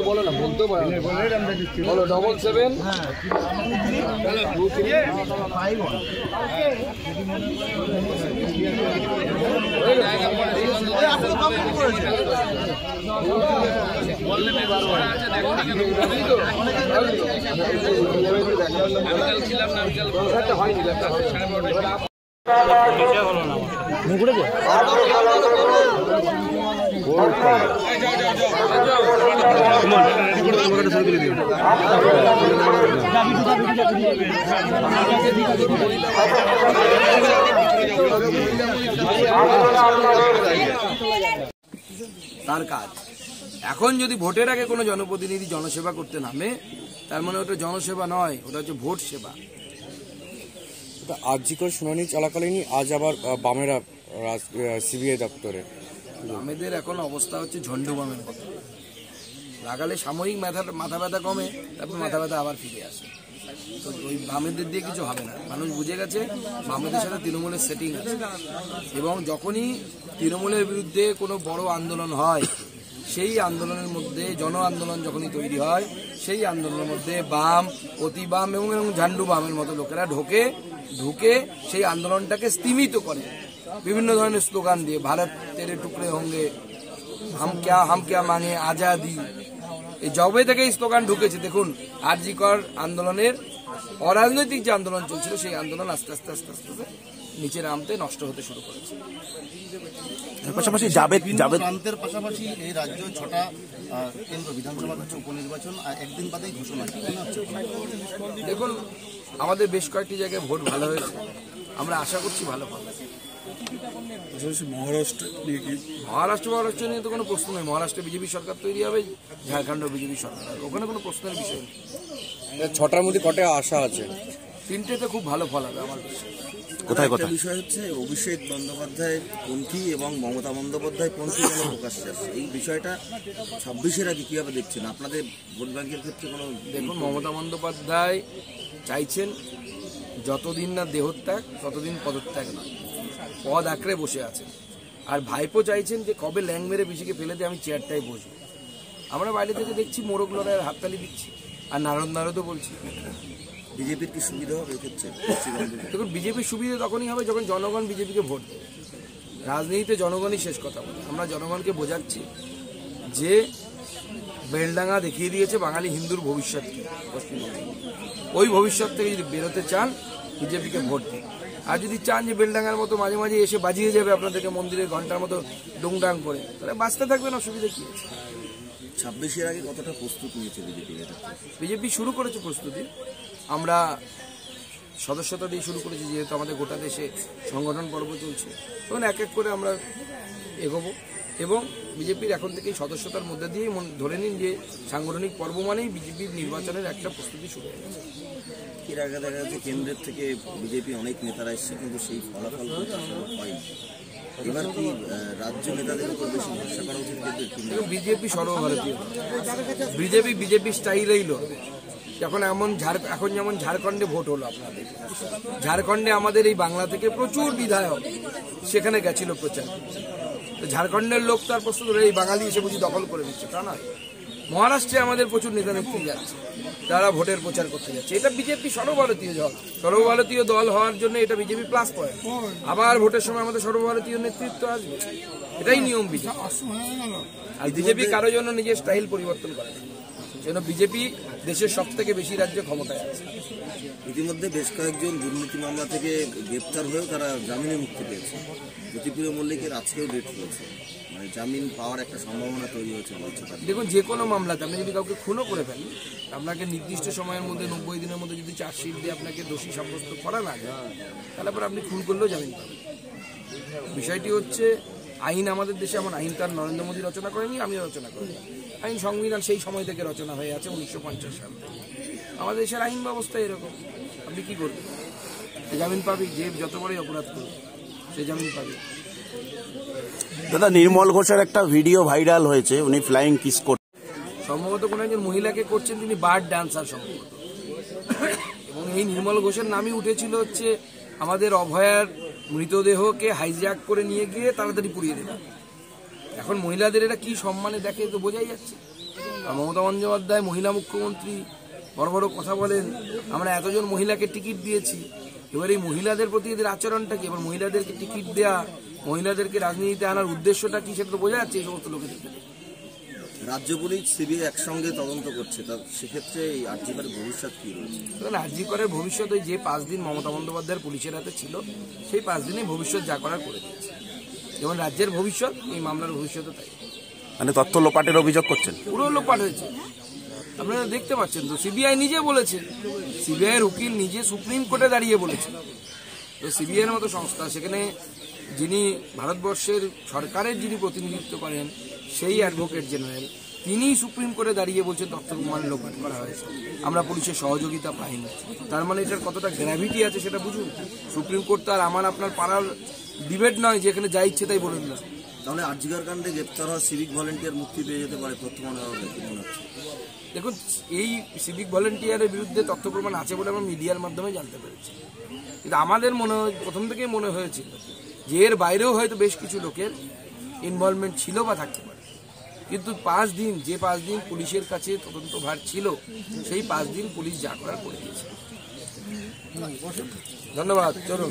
বলো না, বলতে পারো, বলো 77 তার কাজ। এখন যদি ভোটের আগে কোনো জনপ্রতিনিধি জনসেবা করতে নামে, তার মানে ওটা জনসেবা নয়, ওটা হচ্ছে ভোট সেবা। আরজিকর শুনানি চলাকালীনই আজ আবার বামেরা সিবিআই দপ্তরে। বামেদের এখন অবস্থা হচ্ছে ঝন্ডু বামের মতো, লাগালে সাময়িক মাথা ব্যথা কমে, তারপর মাথা ব্যথা আবার ফিরে আসে। তো ওই বামেদের দিয়ে কিছু হবে না। মানুষ বুঝে গেছে বামেদের সাথে তৃণমূলের সেটিং আছে, এবং যখনই তৃণমূলের বিরুদ্ধে কোনো বড় আন্দোলন হয়, সেই আন্দোলনের মধ্যে জন আন্দোলন যখনই তৈরি হয়, সেই আন্দোলনের মধ্যে বাম, অতি বাম এবং ঝান্ডু বামের মতো লোকেরা ঢুকে সেই আন্দোলনটাকে স্তিমিত করে বিভিন্ন ধরনের স্লোগান দিয়ে। ভারত তেরে টুকরে হোঙ্গে, হাম ক্যা মাঙে আজাদি। এই জবে থেকে এই স্লোগান ঢুকেছে। দেখুন, আরজিকর আন্দোলনের অরাজনৈতিক যে আন্দোলন চলছিল, সেই আন্দোলন আস্তে আস্তে আস্তে আস্তে নিচে নামতে নষ্ট হতে শুরু করেছে। পাশাপাশি প্রান্তের পাশাপাশি এই রাজ্য 6টা কেন্দ্র বিধানসভা উপনির্বাচন একদিন বাদেই ঘোষণা। দেখুন, আমাদের বেশ কয়েকটি জায়গায় ভোট ভালো হয়েছে, আমরা আশা করছি ভালো পাবো। মহারাষ্ট্র নিয়ে তো কোনো প্রশ্ন নেই। মহারাষ্ট্রে বিজেপি সরকার তৈরি হবে, ঝাড়খণ্ডে বিজেপি সরকার, ওখানে কোনো প্রশ্নের বিষয় নেই। 6টার মধ্যে কটা আশা আছে? 3টেতে খুব ভালো ফল হবে আমার বিশ্বাস। কোথায় কথা বিষয় হচ্ছে অভিষেক বন্দ্যোপাধ্যায় পন্থী এবং মমতা বন্দ্যোপাধ্যায় পন্থী প্রকাশ্যে আসছে। এই বিষয়টা 26-এর আগে কিভাবে দেখছেন আপনাদের ভোট ব্যাংকের ক্ষেত্রে? কোনো দেখুন, মমতা বন্দ্যোপাধ্যায় চাইছেন যতদিন না দেহত্যাগ ততদিন পদত্যাগ নয়, পদ আঁকড়ে বসে আছেন। আর ভাইপো চাইছেন যে কবে ল্যাং মেরে পিছিয়ে ফেলে দিয়ে আমি চেয়ারটায় বসবো। আমরা বাইরে থেকে দেখছি মোরগ লড়াইয়ের হাততালি দিচ্ছি, আর নারদও বলছি। বিজেপির কি সুবিধা হবে এক্ষেত্রে? দেখুন, বিজেপির সুবিধা তখনই হবে যখন জনগণ বিজেপিকে ভোট দেবে। রাজনীতিতে জনগণই শেষ কথা বলে। আমরা জনগণকে বোঝাচ্ছি যে বেলডাঙ্গা দেখিয়ে দিয়েছে বাঙালি হিন্দুর ভবিষ্যৎকে পশ্চিমবঙ্গে। ওই ভবিষ্যৎ থেকে যদি বেরোতে চান, বিজেপিকে ভোট দিন। আর যদি চান যে বেলডাঙ্গার মতো মাঝে মাঝে এসে বাজিয়ে যাবে আপনাদেরকে মন্দিরের ঘন্টার মতো ডুংডাং করে, তাহলে বাঁচতে থাকবেন, অসুবিধা কি আছে? 26-এর আগে কতটা প্রস্তুত নিয়েছে বিজেপি? বিজেপি শুরু করেছে প্রস্তুতি। আমরা সদস্যতা দিয়ে শুরু করেছি, যেহেতু আমাদের গোটা দেশে সংগঠন পর্ব চলছে, তখন এক এক করে আমরা এগোবো। এবং বিজেপির এখন থেকেই সদস্যতার মধ্যে দিয়েই ধরে নিন যে সাংগঠনিক পর্ব মানেই বিজেপির নির্বাচনের একটা প্রস্তুতি শুরু হয়ে গেছে। এর আগে দেখা যাচ্ছে কেন্দ্রের থেকে বিজেপি অনেক নেতারা এসছে, কিন্তু সেই ফলাফল হয়নি। এবার কি রাজ্য নেতাদের উপর বেশি ভরসা করা উচিত? বিজেপি সর্বভারতীয়, বিজেপি স্টাইলেই লড়বে। এখন যেমন ঝাড়খণ্ডে ভোট হলো আপনাদের, ঝাড়খণ্ডে আমাদের এই বাংলা থেকে প্রচুর বিধায়ক সেখানে গেছিল প্রচার। তো ঝাড়খণ্ডের লোক তার প্রস্তুত এই বাঙালি এসে বুঝি দখল করে নিচ্ছে, তা নয়। মহারাষ্ট্রে আমাদের প্রচুর নেতা নেত্রী যাচ্ছে, তারা ভোটের প্রচার করতে যাচ্ছে। এটা বিজেপি সর্বভারতীয় দল হওয়ার জন্য এটা বিজেপি প্লাস পয়েন্ট। আবার ভোটের সময় আমাদের সর্বভারতীয় নেতৃত্ব আসবে, এটাই নিয়ম বিজেপি। আর বিজেপি কারোর জন্য নিজের স্টাইল পরিবর্তন করে না, সেজন্য বিজেপি দেশের সব থেকে বেশি রাজ্যে ক্ষমতায় আছে। ইতিমধ্যে বেশ কয়েকজন দুর্নীতি মামলা থেকে গ্রেপ্তার হয়েও তারা জামিনে মুক্তি পেয়েছে। জ্যোতিপ্রিয় মল্লিকের আজকেও ডেট হয়েছে, মানে জামিন পাওয়ার একটা সম্ভাবনা তৈরি হয়েছে বলছে। দেখুন, যে কোনো মামলাতে আপনি যদি কাউকে খুনও করে ফেলেন, আপনাকে নির্দিষ্ট সময়ের মধ্যে 90 দিনের মধ্যে যদি চার্জশিট দিয়ে আপনাকে দোষী সাব্যস্ত করা না যায়, তাহলে পরে আপনি খুন করলেও জামিন পাবেন। বিষয়টি হচ্ছে আইন আমাদের দেশে এমন আইন তার নরেন্দ্র মোদী রচনা করেনি, আমিও রচনা করিনি। আইন সংবিধান সেই সময় থেকে রচনা হয়ে আছে, 1950 সাল থেকে। আমাদের দেশের আইন ব্যবস্থা এরকম। আপনি কি করবেন? জামিন পাবি, যে যত বড়ই অপরাধ করবে সে জামিন পাবে। দাদা, নির্মল ঘোষের একটা ভিডিও ভাইরাল হয়েছে, উনি ফ্লাইং কিস করছেন, সম্ভবত কোনো একজন মহিলাকে করছেন, তিনি বার্ড ডান্সার সম্ভবত। এবং এই নির্মল ঘোষের নামই উঠেছিল হচ্ছে আমাদের অভয়ার মৃতদেহকে হাইজ্যাক করে নিয়ে গিয়ে তাড়াতাড়ি পুড়িয়ে দেওয়া। এখন মহিলাদের এটা কি সম্মানে দেখে তো বোঝাই যাচ্ছে। আর মমতা বন্দ্যোপাধ্যায় মহিলা মুখ্যমন্ত্রী বড় বড় কথা বলেন, আমরা এতজন মহিলাকে টিকিট দিয়েছি, এবার এই মহিলাদের প্রতি এদের আচরণটা কি? এবার মহিলাদেরকে টিকিট দেওয়া, মহিলাদেরকে রাজনীতিতে আনার উদ্দেশ্যটা কি সেটা তো বোঝা যাচ্ছে এই সমস্ত লোকেদের। রাজ্য পুলিশ সিবিআই একসঙ্গে তদন্ত করছে, তা সেক্ষেত্রে এই আরজিকরের ভবিষ্যৎ কি রয়েছে? আরজিকরের ভবিষ্যৎ ওই যে 5 দিন মমতা বন্দ্যোপাধ্যায়ের পুলিশের হাতে ছিল, সেই 5 দিনে ভবিষ্যৎ যা করার করে দিয়েছে। যেমন রাজ্যের ভবিষ্যৎ, এই মামলার ভবিষ্যৎও তাই। মানে তথ্য লোপাটের অভিযোগ করছেন? পুরো লোপাট হয়েছে, আপনারা দেখতে পাচ্ছেন তো। সিবিআই নিজে বলেছে, সিবিআইয়ের উকিল নিজে সুপ্রিম কোর্টে দাঁড়িয়ে বলেছে। তো সিবিআইয়ের মতো সংস্থা, সেখানে যিনি ভারতবর্ষের সরকারের যিনি প্রতিনিধিত্ব করেন সেই অ্যাডভোকেট জেনারেল, তিনি সুপ্রিম কোর্টে দাঁড়িয়ে বলছেন তথ্য প্রমাণ লোপাট করা হয়েছে, আমরা পুলিশের সহযোগিতা পাইনি। তার মানে এটার কতটা গ্র্যাভিটি আছে সেটা বুঝুন। সুপ্রিম কোর্ট তো আর আমার আপনার পাড়ার ডিবেট নয় যে এখানে যা ইচ্ছে তাই বলে দিলাম। তাহলে আরজিকর কাণ্ডে গ্রেপ্তার হওয়া সিভিক ভলেন্টিয়ার মুক্তি পেয়ে যেতে পারে তথ্য মনে হচ্ছে? দেখুন, এই সিভিক ভলেন্টিয়ারের বিরুদ্ধে তথ্য প্রমাণ আছে বলে আমরা মিডিয়ার মাধ্যমে জানতে পেরেছি, কিন্তু আমাদের মনে হয়, প্রথম থেকেই মনে হয়েছিল যে এর বাইরেও হয়তো বেশ কিছু লোকের ইনভলভমেন্ট ছিল বা থাকতে পারে। কিন্তু 5 দিন, যে 5 দিন পুলিশের কাছে তদন্ত ভার ছিল, সেই 5 দিন পুলিশ যা করার করে দিয়েছে। ধন্যবাদ। চলুন।